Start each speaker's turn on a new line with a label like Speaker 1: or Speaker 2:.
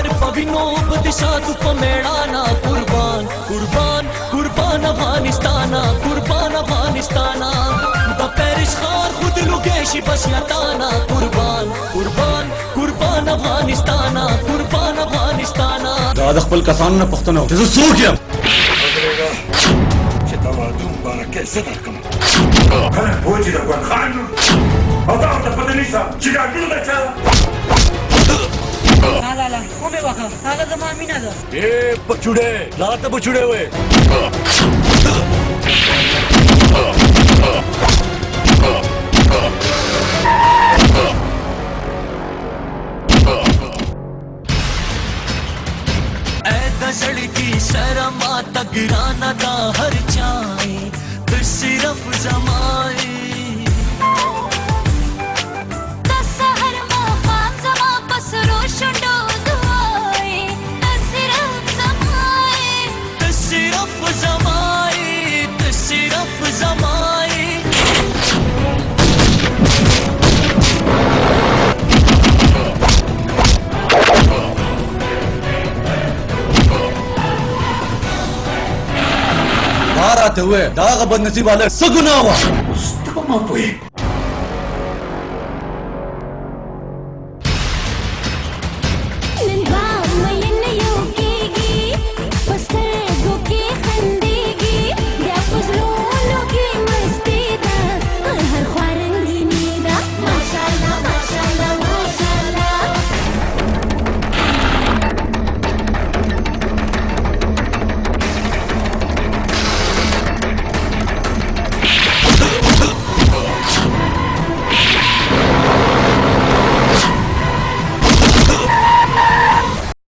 Speaker 1: सर पविनो बदिशा तू पमेड़ाना कुर्बान कुर्बान कुर्बान अफगानिस्ताना कुर्बान अफगानिस्ताना बपेरिश खार खुद लुगेशी बस यताना कुर्बान कुर्बान कुर्बान अफगानिस्ताना कुर्बान अफगानिस्ताना
Speaker 2: دا د خپل کسانو نه پوښتنه وکړه چې زه څوک یم
Speaker 3: چې دا معلوم بارکه زه درکم خلک پوه چې د ګل خان او دا ورته پته نشته چې ګاډونه ده چا
Speaker 4: لالا ومې وکړه هغه زما مینه ده
Speaker 2: بچوړې لا ته بچوړې وې
Speaker 1: सड़की शर्मा तगराना दा हर चाए तो सिर्फ जमाए
Speaker 5: तसहर मकाम जमा पसरो शुंडो दुआए तो सिर्फ जमाए
Speaker 1: तो सिर्फ जमाए तो सिर्फ जमाए
Speaker 2: دا راته وې دا هغه بد نصیب هلک څه ګناه وه
Speaker 3: ته به ما پوهې